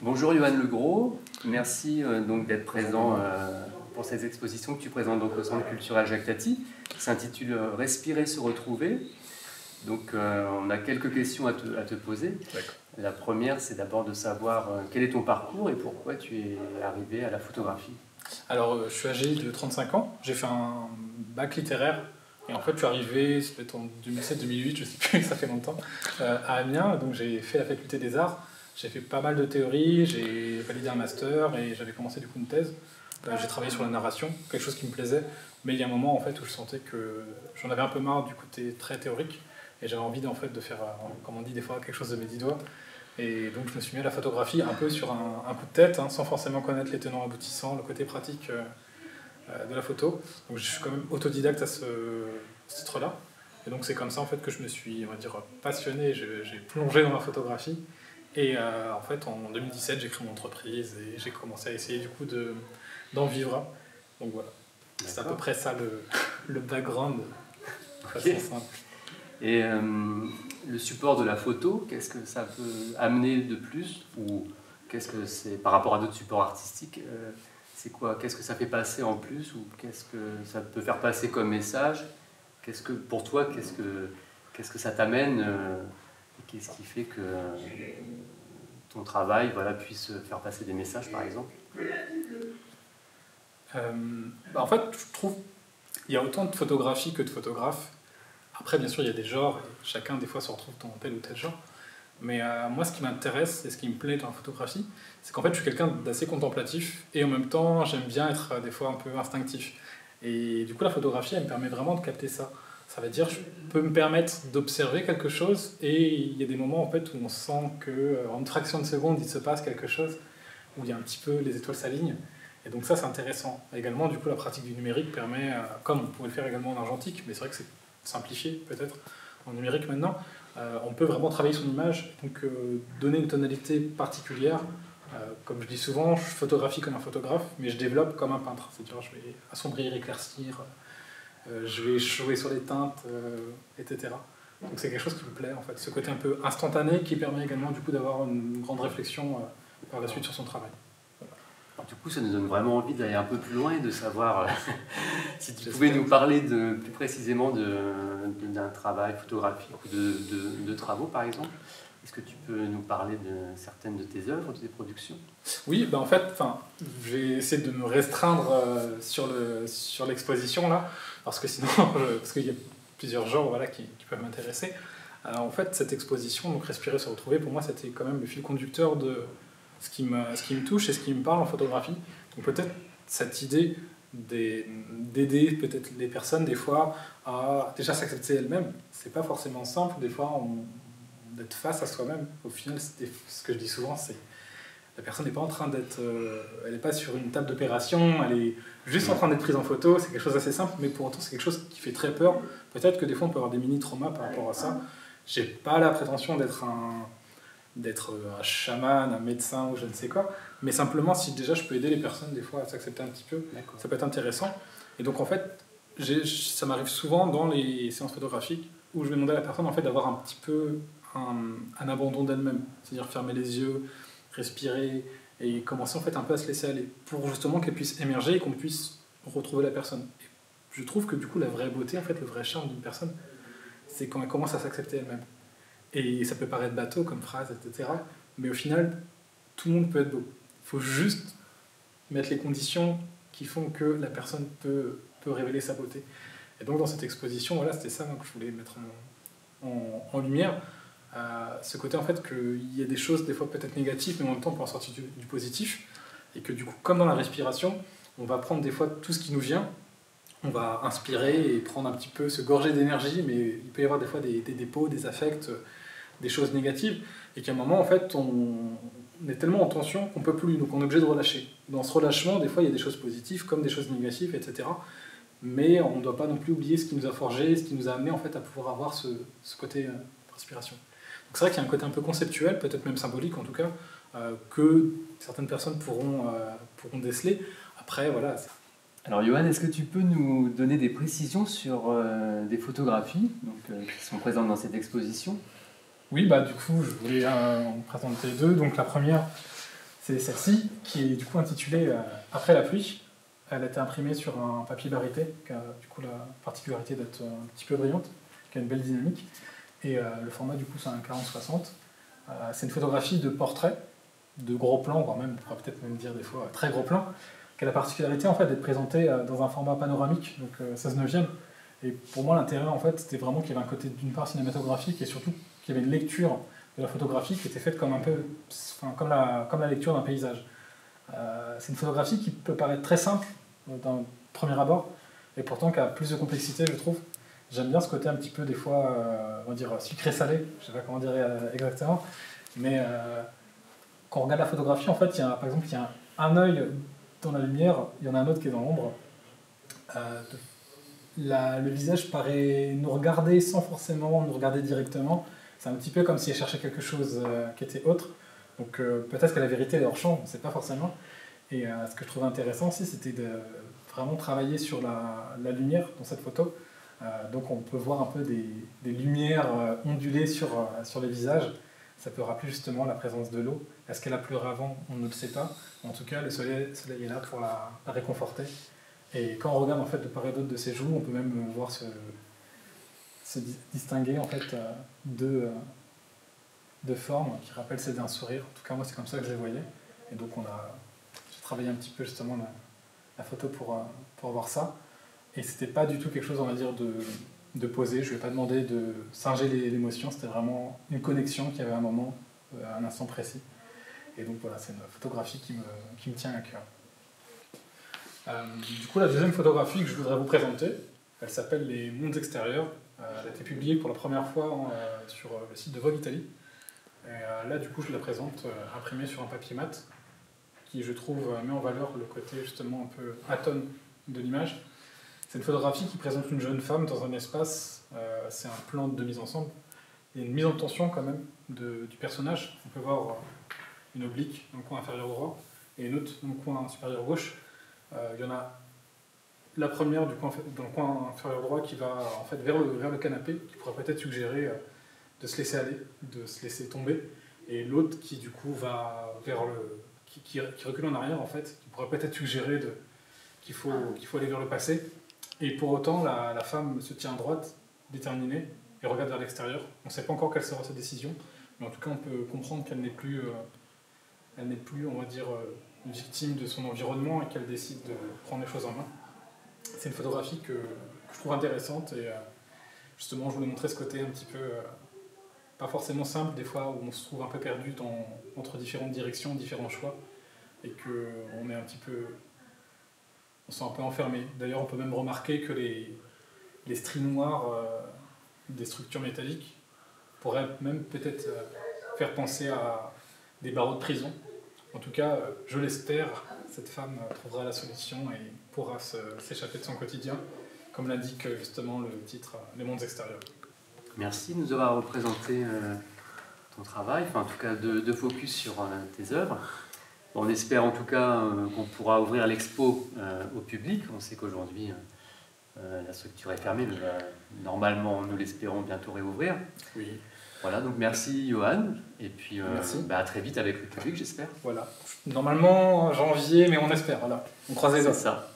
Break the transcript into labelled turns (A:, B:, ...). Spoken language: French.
A: Bonjour Johan Legros, merci donc d'être présent pour cette exposition que tu présentes donc au Centre culturel Jacques Tati, qui s'intitule Respirer, se retrouver. Donc on a quelques questions à te poser. La première, c'est d'abord de savoir quel est ton parcours et pourquoi tu es arrivé à la photographie.
B: Alors, je suis âgé de 35 ans, j'ai fait un bac littéraire, et en fait, je suis arrivé, c'était en 2007-2008, je sais plus, ça fait longtemps, à Amiens, donc j'ai fait la faculté des arts, j'ai fait pas mal de théories, j'ai validé un master, et j'avais commencé du coup une thèse. J'ai travaillé sur la narration, quelque chose qui me plaisait, mais il y a un moment en fait où je sentais que j'en avais un peu marre du côté très théorique, et j'avais envie en fait de faire, comme on dit des fois, quelque chose de mes 10 doigts. Et donc je me suis mis à la photographie un peu sur un coup de tête, hein, sans forcément connaître les tenants aboutissants, le côté pratique de la photo. Donc je suis quand même autodidacte à ce titre-là. Et donc c'est comme ça en fait que je me suis, on va dire, passionné, j'ai plongé dans la photographie. Et en fait en 2017 j'ai créé mon entreprise et j'ai commencé à essayer du coup d'en vivre. Donc voilà, c'est à peu près ça le background, de façon simple.
A: Et le support de la photo, qu'est-ce que ça peut amener de plus, ou qu'est-ce que c'est par rapport à d'autres supports artistiques, c'est quoi, qu'est-ce que ça fait passer en plus, ou qu'est-ce que ça peut faire passer comme message? Qu'est-ce que pour toi, qu'est-ce que ça t'amène, et qu'est-ce qui fait que ton travail, voilà, puisse faire passer des messages, par exemple?
B: En fait, je trouve qu'il y a autant de photographies que de photographes. Après, bien sûr, il y a des genres, et chacun, des fois, se retrouve dans tel ou tel genre. Mais moi, ce qui m'intéresse et ce qui me plaît dans la photographie, c'est qu'en fait, je suis quelqu'un d'assez contemplatif, et en même temps, j'aime bien être, des fois, un peu instinctif. Et du coup, la photographie, elle me permet vraiment de capter ça. Ça veut dire, je peux me permettre d'observer quelque chose, et il y a des moments, en fait, où on sent qu'en une fraction de seconde, il se passe quelque chose, où il y a un petit peu, les étoiles s'alignent. Et donc ça, c'est intéressant. Également, du coup, la pratique du numérique permet, comme on pouvait le faire également en argentique, mais c'est vrai que c'est simplifié peut-être en numérique maintenant, on peut vraiment travailler son image, donc donner une tonalité particulière. Comme je dis souvent, je photographie comme un photographe, mais je développe comme un peintre. C'est-à-dire, je vais assombrir, éclaircir, je vais jouer sur les teintes, etc. Donc c'est quelque chose qui me plaît, en fait. Ce côté un peu instantané qui permet également du coup d'avoir une grande réflexion par la suite sur son travail.
A: Du coup, ça nous donne vraiment envie d'aller un peu plus loin et de savoir si tu pouvais nous parler plus précisément d'un travail photographique ou de travaux, par exemple. Est-ce que tu peux nous parler de certaines de tes œuvres, de tes productions?
B: Oui, en fait, je vais essayer de me restreindre sur l'exposition, là, parce que sinon, parce qu'il y a plusieurs genres voilà, qui peuvent m'intéresser. En fait, cette exposition, donc Respirer, se retrouver, pour moi, c'était quand même le fil conducteur de ce qui me touche et ce qui me parle en photographie. Donc peut-être cette idée d'aider peut-être les personnes des fois à déjà s'accepter elles-mêmes. C'est pas forcément simple des fois d'être face à soi-même. Au final, ce que je dis souvent, c'est la personne n'est pas en train d'être, elle n'est pas sur une table d'opération, elle est juste en train d'être prise en photo. C'est quelque chose d'assez simple, mais pour autant c'est quelque chose qui fait très peur. Peut-être que des fois on peut avoir des mini-traumas par rapport à ça. J'ai pas la prétention d'être un chaman, un médecin ou je ne sais quoi, mais simplement si déjà je peux aider les personnes des fois à s'accepter un petit peu, ça peut être intéressant. Et donc en fait, ça m'arrive souvent dans les séances photographiques où je vais demander à la personne en fait d'avoir un petit peu un abandon d'elle-même, c'est-à-dire fermer les yeux, respirer et commencer en fait un peu à se laisser aller pour justement qu'elle puisse émerger et qu'on puisse retrouver la personne. Et je trouve que du coup la vraie beauté, en fait, le vrai charme d'une personne, c'est quand elle commence à s'accepter elle-même. Et ça peut paraître bateau comme phrase, etc. Mais au final, tout le monde peut être beau. Il faut juste mettre les conditions qui font que la personne peut révéler sa beauté. Et donc dans cette exposition, voilà, c'était ça que je voulais mettre en lumière. Ce côté en fait qu'il y a des choses des fois peut-être négatives, mais en même temps on peut en sortir du positif. Et que du coup, comme dans la respiration, on va prendre des fois tout ce qui nous vient, on va inspirer et prendre un petit peu, se gorger d'énergie, mais il peut y avoir des fois des dépôts, des affects, des choses négatives, et qu'à un moment, en fait, on est tellement en tension qu'on ne peut plus, donc on est obligé de relâcher. Dans ce relâchement, des fois, il y a des choses positives comme des choses négatives, etc. Mais on ne doit pas non plus oublier ce qui nous a forgé, ce qui nous a amené en fait, à pouvoir avoir ce côté respiration. Donc c'est vrai qu'il y a un côté un peu conceptuel, peut-être même symbolique en tout cas, que certaines personnes pourront déceler. Après, voilà.
A: Alors Johan, est-ce que tu peux nous donner des précisions sur des photographies qui sont présentes dans cette exposition?
B: Oui, du coup, je voulais en présenter deux. Donc la première, C'est celle-ci qui est du coup intitulée Après la pluie. Elle a été imprimée sur un papier baryté, qui a du coup la particularité d'être un petit peu brillante, qui a une belle dynamique. Et le format du coup c'est un 40-60. C'est une photographie de portrait, de gros plans, voire même, on pourrait peut-être même dire des fois très gros plans, qui a la particularité en fait d'être présentée dans un format panoramique, donc 16/9. Et pour moi l'intérêt en fait c'était vraiment qu'il y avait un côté d'une part cinématographique et surtout qu'il y avait une lecture de la photographie qui était faite comme un peu, enfin, comme la lecture d'un paysage. C'est une photographie qui peut paraître très simple d'un premier abord, et pourtant qui a plus de complexité, je trouve. J'aime bien ce côté un petit peu, des fois, on va dire sucré-salé, je ne sais pas comment dire exactement, mais quand on regarde la photographie, en fait, par exemple, il y a un œil dans la lumière, il y en a un autre qui est dans l'ombre. Le visage paraît nous regarder sans forcément nous regarder directement. C'est un petit peu comme si elle cherchait quelque chose qui était autre. Donc peut-être que la vérité est hors champ, on ne sait pas forcément. Et ce que je trouvais intéressant aussi, c'était de vraiment travailler sur la lumière dans cette photo. Donc on peut voir un peu des lumières ondulées sur les visages. Ça peut rappeler justement la présence de l'eau. Est-ce qu'elle a pleuré avant? On ne le sait pas. En tout cas, le soleil est là pour la réconforter. Et quand on regarde en fait de part et d'autre de ses joues, on peut même voir se distinguer en fait deux formes qui rappellent celles d'un sourire. En tout cas, moi, c'est comme ça que je les voyais. Et donc, j'ai travaillé un petit peu justement la photo pour avoir ça. Et c'était pas du tout quelque chose, on va dire, de poser. Je lui ai pas demandé de singer l'émotion. C'était vraiment une connexion qui avait un moment, à un instant précis. Et donc voilà, c'est une photographie qui me tient à cœur. Du coup, la deuxième photographie que je voudrais vous présenter, elle s'appelle Les mondes extérieurs. Elle a été publiée pour la première fois sur le site de Vogue Italie. Et là, du coup, je la présente imprimée sur un papier mat, qui, je trouve, met en valeur le côté justement un peu atone de l'image. C'est une photographie qui présente une jeune femme dans un espace, c'est un plan de mise ensemble. Il y a une mise en tension quand même du personnage. On peut voir une oblique dans le coin inférieur droit et une autre dans le coin supérieur gauche. Il y en a la première dans le coin inférieur droit qui va en fait vers le canapé, qui pourrait peut-être suggérer de se laisser aller, de se laisser tomber, et l'autre qui du coup va vers qui recule en arrière en fait, qui pourrait peut-être suggérer qu'il faut aller vers le passé. Et pour autant, la femme se tient à droite, déterminée, et regarde vers l'extérieur. On ne sait pas encore quelle sera sa décision, mais en tout cas on peut comprendre qu'elle n'est plus, on va dire, victime de son environnement et qu'elle décide de prendre les choses en main. C'est une photographie que je trouve intéressante, et justement je voulais montrer ce côté un petit peu pas forcément simple, des fois où on se trouve un peu perdu entre différentes directions, différents choix, et qu'on est on se sent un peu enfermé. D'ailleurs, on peut même remarquer que les stries noires des structures métalliques pourraient même peut-être faire penser à des barreaux de prison. En tout cas, je l'espère, cette femme trouvera la solution et pourra s'échapper de son quotidien, comme l'indique justement le titre « Les mondes extérieurs ».
A: Merci de nous avoir représenté ton travail, enfin en tout cas de focus sur tes œuvres. On espère en tout cas qu'on pourra ouvrir l'expo au public. On sait qu'aujourd'hui la structure est fermée, mais normalement nous l'espérons bientôt réouvrir.
B: Oui.
A: Voilà, donc merci Johan, et puis
B: merci.
A: À très vite avec le public, j'espère.
B: Voilà, normalement en janvier, mais on espère, voilà. On croise les doigts.
A: C'est ça.